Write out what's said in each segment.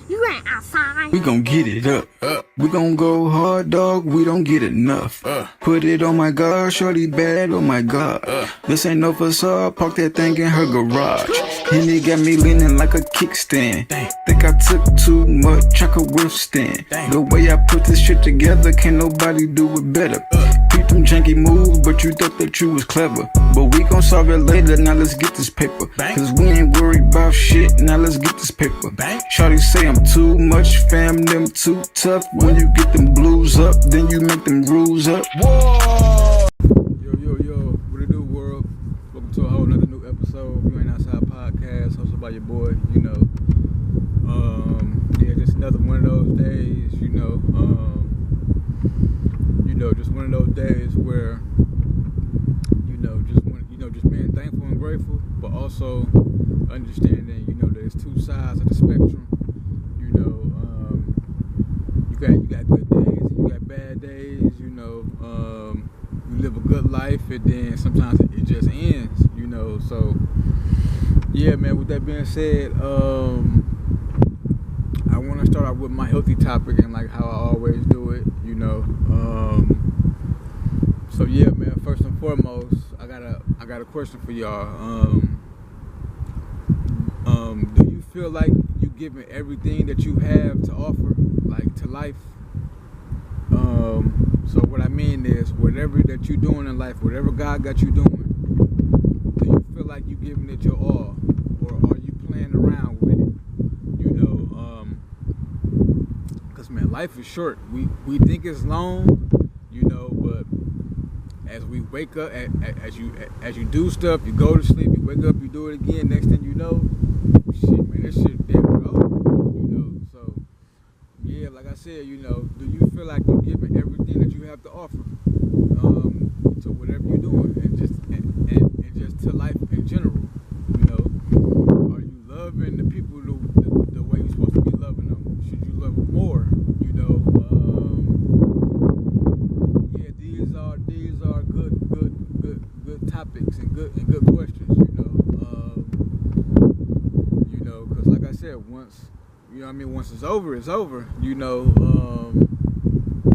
You ain't outside. We gon' get it up. We gon' go hard, dog. We don't get enough. Put it on my God, shorty bad. Oh my God. This ain't no facade. Park that thing in her garage. And it got me leaning like a kickstand. Think I took too much, I could withstand. The way I put this shit together, can't nobody do it better. Beat them janky moves, but you thought that you was clever. But we gon' solve it later, now let's get this paper. Cause we ain't worried about shit, now let's get this paper. Shawty say I'm too much, fam, them too tough. When you get them blues up, then you make them rules up. Whoa! Yo, what it do, world? Welcome to a whole nother new episode of You Ain't Outside podcast, hosted by your boy, yeah, just another one of those days, just one of those days where, just being thankful and grateful, but also understanding, there's two sides of the spectrum. You got good days and you got bad days, you live a good life and then sometimes it just ends, so yeah, man, with that being said, I want to start out with my healthy topic and like how I always do it, so yeah, man, first and foremost, I got a question for y'all. Do you feel like you giving everything that you have to offer, like to life? So what I mean is, whatever that you're doing in life, whatever God got you doing, do you feel like you giving it your all, or are you playing around with it? Cause man, life is short. We think it's long, but as we wake up, as you do stuff, you go to sleep, you wake up, you do it again. Next thing you know, shit, man, this shit there we go. So yeah, like I said, do you feel like you're giving everything that you have to offer to whatever you're doing, and just to life in general? Are you loving the people the way you're supposed to be loving them? Should you love them more? Yeah, these are good topics and good questions. Because like I said, once it's over, it's over.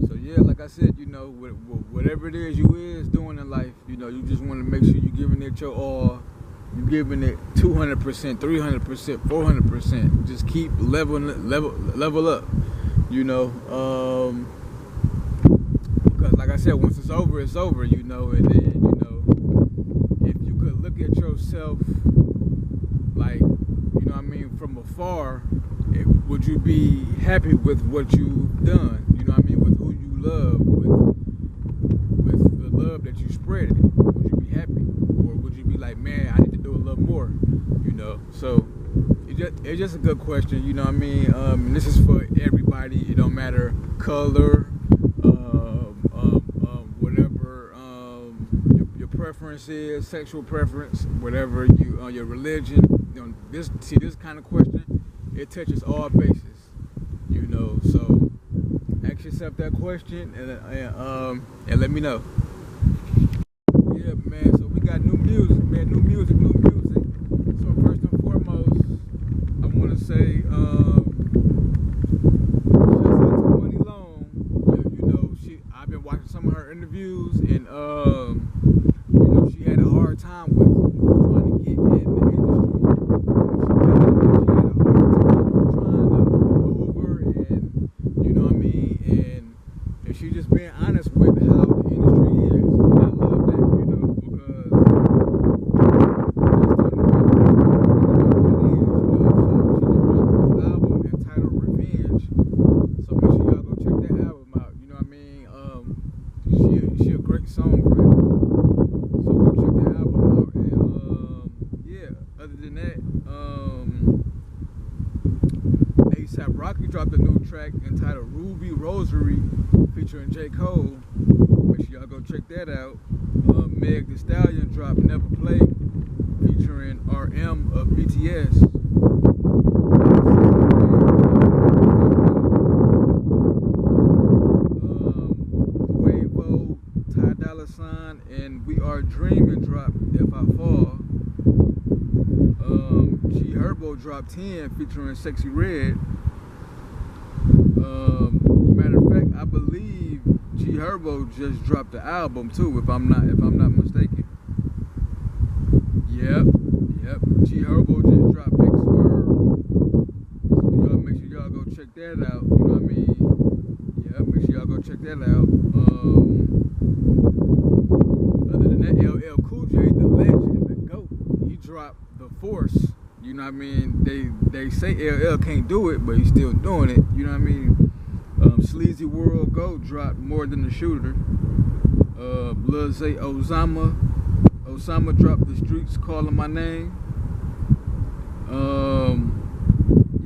So yeah, like I said, whatever it is you is doing in life, you just want to make sure you're giving it your all. You're giving it 200%, 300%, 400%. Just keep level up. Because like I said, once it's over, it's over. And then if you could look at yourself, like, from afar, would you be happy with what you've done? With who you love, with the love that you spread. Would you be happy, or would you be like, man, I need to do a little more? So it's just a good question. And this is for everybody. It don't matter color, whatever your preference is, sexual preference, whatever your religion. This kind of question, it touches all bases. So ask yourself that question and let me know. Yeah, man. So we got new music, man. New music. So first and foremost, I want to say, shout out to Money Long. I've been watching some of her interviews, and she had a hard time with trying to get in the industry. And she just being honest with how the industry is, and I love that, because that's the only way it is, So she just dropped a new album entitled Revenge. So make sure y'all go check that album out. She a great songwriter. So go check that album out. And yeah, other than that, ASAP Rocky dropped a new track entitled Ruby Rosary featuring J. Cole. Make sure y'all go check that out. Meg Thee Stallion dropped Never Play featuring RM of BTS. Quavo, Ty Dolla $ign, and We Are Dreaming dropped If I Fall. G Herbo dropped 10 featuring Sexy Red. Matter of fact, I believe G Herbo just dropped the album too, if I'm not mistaken. Yep. G Herbo just dropped Big Swerve. So y'all make sure y'all go check that out. You know what I mean? Yep, make sure y'all go check that out. Other than that, LL Cool J, the legend, the GOAT, he dropped The Force. You know what I mean? They say LL can't do it, but he's still doing it. You know what I mean? Sleazy World Goat dropped More Than a Shooter. Lil Zay Osama dropped The Streets Calling My Name.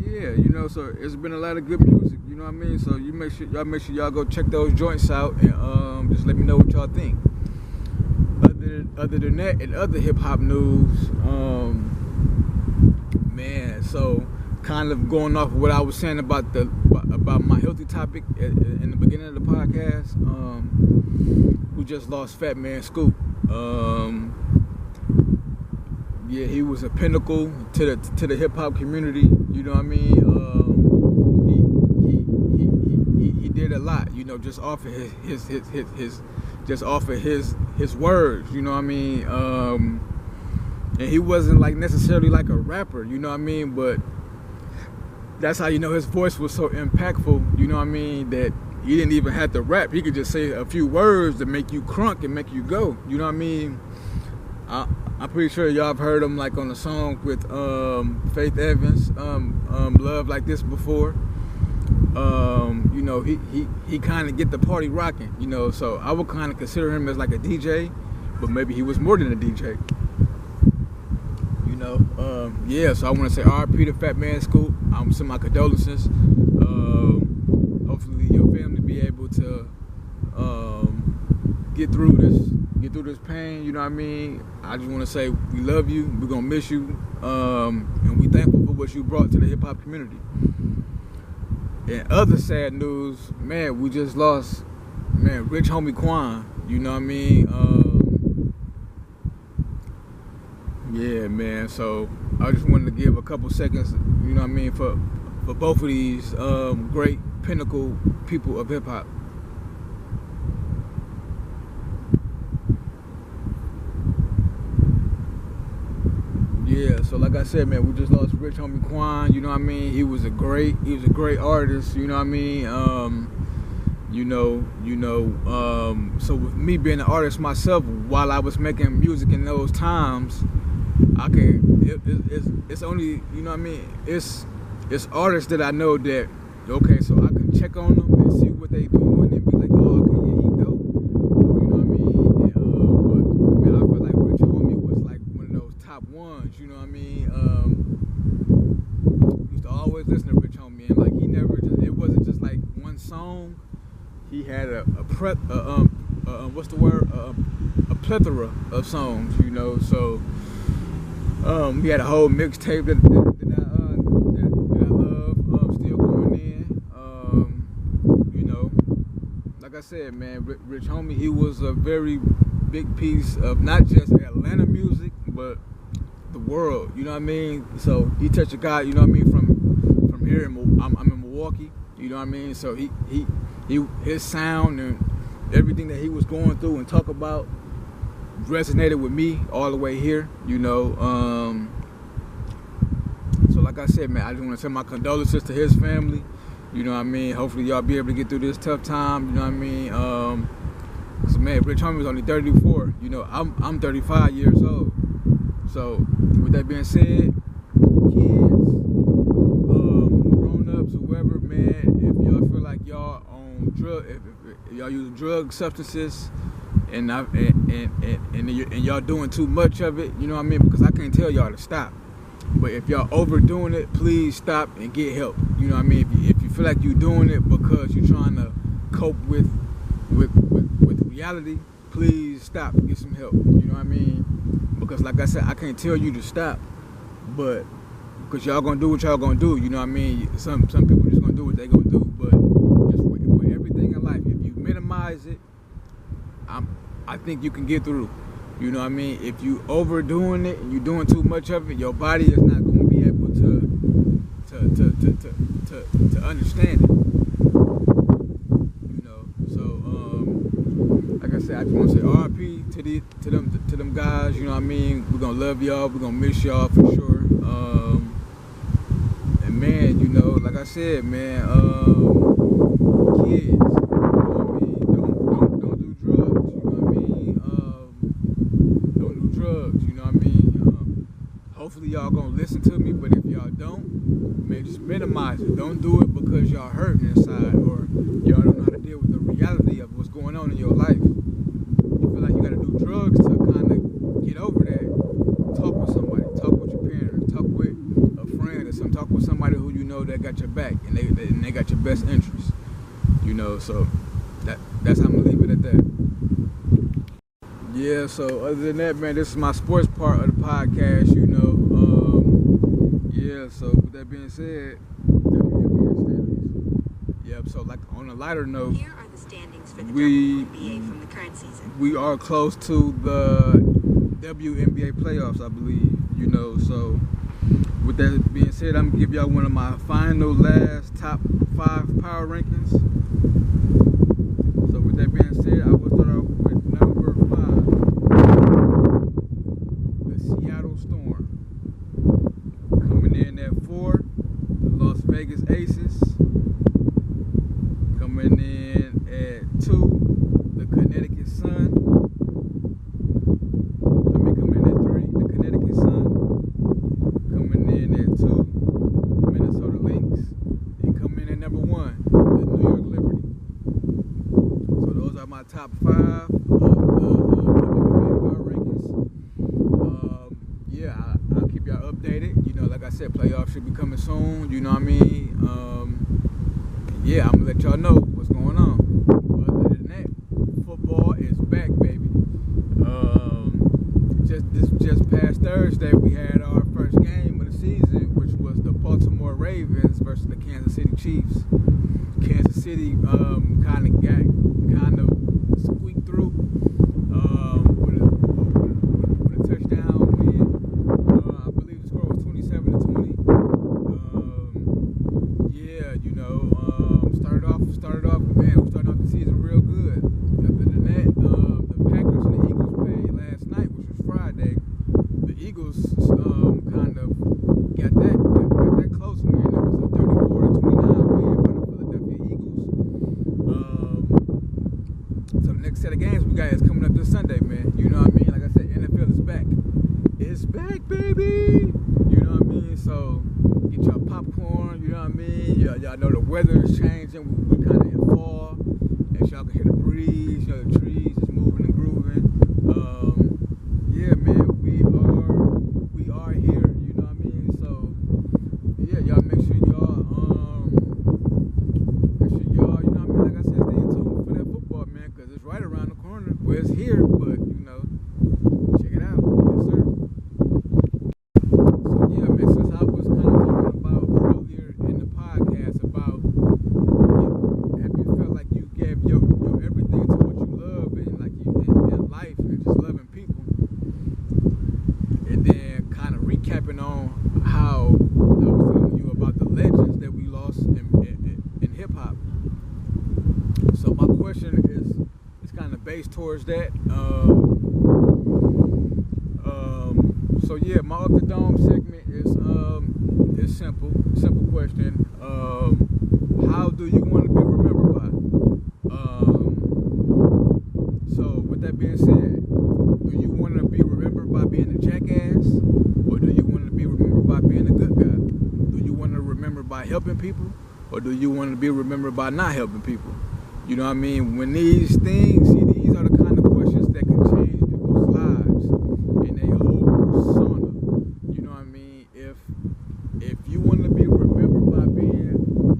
Yeah, you know, so it's been a lot of good music. You know what I mean? So you make sure y'all go check those joints out and just let me know what y'all think. Other than that, and other hip hop news, man, so kind of going off of what I was saying about my healthy topic in the beginning of the podcast, we just lost Fatman Scoop. Yeah, he was a pinnacle to the hip hop community. You know what I mean? He did a lot. You know, just off of his words. You know what I mean? And he wasn't like necessarily like a rapper. You know what I mean? But that's how you know his voice was so impactful. You know what I mean? That he didn't even have to rap. He could just say a few words to make you crunk and make you go. You know what I mean? I'm pretty sure y'all have heard him like on the song with Faith Evans, Love Like This before. You know, he kind of get the party rocking, you know, so I would kind of consider him as like a DJ, but maybe he was more than a DJ. You know, yeah, so I want to say RIP to Fatman Scoop. I'm sending my condolences. Hopefully your family be able to get through this pain, you know what I mean? I just want to say we love you, we're going to miss you, and we thankful for what you brought to the hip-hop community. And other sad news, man, we just lost, man, rich homie Quan, you know what I mean? Yeah, man, so I just wanted to give a couple seconds, you know what I mean, for both of these great pinnacle people of hip-hop. Yeah, so like I said, man, we just lost rich homie Quan, you know what I mean? He was a great artist, you know what I mean? So with me being an artist myself, while I was making music in those times, it's only, you know what I mean? It's artists that I know that, okay, so I can check on them and see what they doing and be like, oh, okay, yeah, he dope. You know what I mean? And, but, man, I feel like Rich Homie was like one of those top ones, you know what I mean? Used to always listen to Rich Homie, and like it wasn't just like one song. He had a plethora of songs, you know, so he had a whole mixtape that I love, still going in. You know, like I said, man, Rich Homie, he was a very big piece of not just Atlanta music, but the world, you know what I mean? So he touched a guy, you know what I mean, from here, I'm in Milwaukee, you know what I mean? So his sound and everything that he was going through and talk about resonated with me all the way here, you know. So like I said, man, I just want to send my condolences to his family, you know what I mean? Hopefully y'all be able to get through this tough time, you know what I mean? Cause man, Rich Homie was only 34, you know, I'm 35 years old. So with that being said, kids, grown-ups, whoever, man, if y'all feel like y'all on if y'all use drug substances and y'all doing too much of it, you know what I mean? Because I can't tell y'all to stop. But if y'all overdoing it, please stop and get help. You know what I mean? If you feel like you're doing it because you're trying to cope with reality, please stop and get some help. You know what I mean? Because like I said, I can't tell you to stop, but because y'all gonna do what y'all gonna do. You know what I mean? Some people just gonna do what they gonna do. But just with everything in life, if you minimize it, I think you can get through. You know what I mean? If you overdoing it and you doing too much of it, your body is not going to be able to understand it. I just want to say RP to them guys. You know what I mean? We're gonna love y'all. We're gonna miss y'all for sure. And man, you know, like I said, man, kids, you know what I mean? Don't do drugs. You know what I mean? Don't do drugs. You know what I mean? Hopefully y'all gonna listen to me, but if y'all don't, man, just minimize it. Don't do it because y'all hurting inside or y'all don't know how to deal with the reality of what's going on in your life. You feel like you gotta do drugs to kind of get over that. Talk with somebody. Talk with your parents. Talk with a friend or something. Talk with somebody who you know that got your back and they got your best interest. You know, so that's how I'm gonna leave it at that. Yeah, so other than that, man, this is my sports part of the podcast, you know. Yeah, so with that being said, WNBA standings. Yep, so like on a lighter note, here are the standings for the WNBA from the current season. We are close to the WNBA playoffs, I believe, you know. So with that being said, I'm gonna give y'all one of my final last top 5 power rankings. So with that being said, I will start off with number 5, the Seattle Storm. Coming in at 4, the Las Vegas Aces. Coming in at 2, the Connecticut Sun. Coming in at 3, the Connecticut Sun. Coming in at 2, the Minnesota Lynx. And coming in at number 1, the New York Liberty. So those are my top 5 of the WNBA power rankings. Yeah, I'll keep y'all updated. You know, like I said, playoffs should be coming soon. You know what I mean? Yeah, I'm gonna let y'all know what's going on. Other than that, football is back, baby. Just past Thursday, we had our first game of the season, which was the Baltimore Ravens versus the Kansas City Chiefs. Kansas City kind of squeaked through with a touchdown win. I believe the score was 27-20. Yeah, you know, started off, man, we started off the season real good. Other than that, the Packers and the Eagles played last night, which was Friday. The Eagles kind of got that close win. It was a 34-29 win by the Philadelphia Eagles. So the next set of games we got is coming up this Sunday, man. You know what I mean? Like I said, NFL is back. It's back, baby. You know what I mean? So get y'all popcorn. You know what I mean? Y'all know the weather is changing. We kind of in fall. As y'all can hear the breeze. You know, the trees is moving and grooving. Yeah, man, we are here. You know what I mean? So yeah, y'all make sure y'all, you know what I mean? Like I said, stay in tune for that football, man, because it's right around the corner. Well, it's here, but you know, check it out. Yes, sir. So yeah, man, since I was kind of talking about earlier in the podcast about, have you felt like you gave your everything to what you love and like you in life and just loving people, and then kind of recapping on how I was telling you about the legends that we lost in hip hop. So my question is kind of based towards that. So yeah, my Off the Dome segment is simple question. How do you want to be remembered by? So with that being said, do you want to be remembered by being a jackass, or do you want to be remembered by being a good guy? Do you want to remember by helping people, or do you want to be remembered by not helping people? You know what I mean? When these things, see, these are the kind of questions that can change people's lives and their whole persona. You know what I mean? If you want to be remembered by being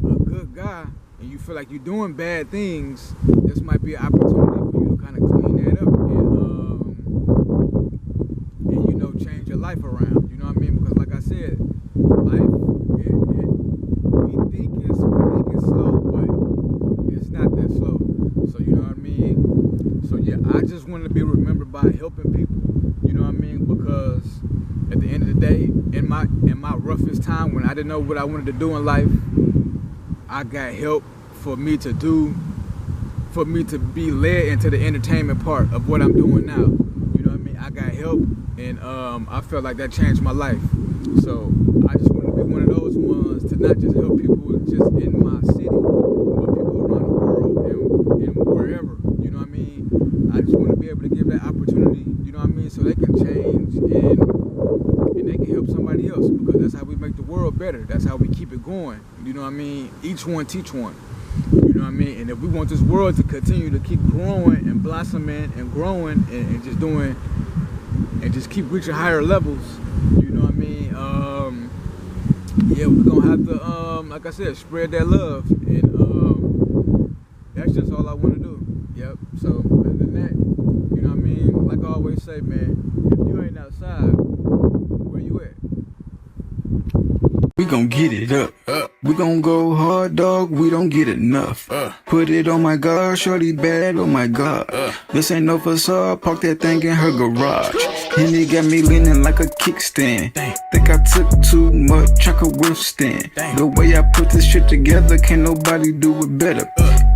a good guy and you feel like you're doing bad things, this might be an opportunity for you to kind of clean that up and you know, change your life around. You know what I mean? Because like I said, life, we think it's slow, but it's not that slow. So you know what I mean? So yeah, I just want to be remembered by helping people. You know what I mean? Because at the end of the day, in my roughest time when I didn't know what I wanted to do in life, I got help for me to do for me to be led into the entertainment part of what I'm doing now. You know what I mean? I got help, and I felt like that changed my life. So I just want to be one of those ones to not just help people just in my city, but people around the world and wherever. You know what I mean? I just want to be able to give that opportunity. You know what I mean? So they can change and they can help somebody else, because that's how we make the world better. That's how we keep it going. You know what I mean? Each one teach one. You know what I mean? And if we want this world to continue to keep growing and blossoming and growing and just doing and just keep reaching higher levels, you know what I mean? Yeah, we're gonna have to, like I said, spread that love, and that's just all I want to do. Yep. So other than that, you know what I mean? Like I always say, man, if you ain't outside, where you at? We gon' get it up. We gon' go hard, dog. We don't get enough. Put it on my God, shorty bad. Oh my God. This ain't no facade. Park that thing in her garage. And it got me leaning like a kickstand. Think I took too much, I could withstand. The way I put this shit together, can't nobody do it better.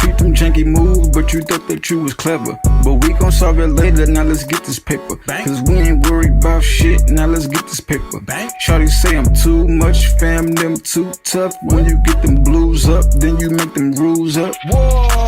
Beat them janky moves, but you thought that you was clever. But we gon' solve it later, now let's get this paper. Cause we ain't worried about shit, now let's get this paper. Shawty say I'm too much, fam, them too tough. When you get them blues up, then you make them rules up. Whoa.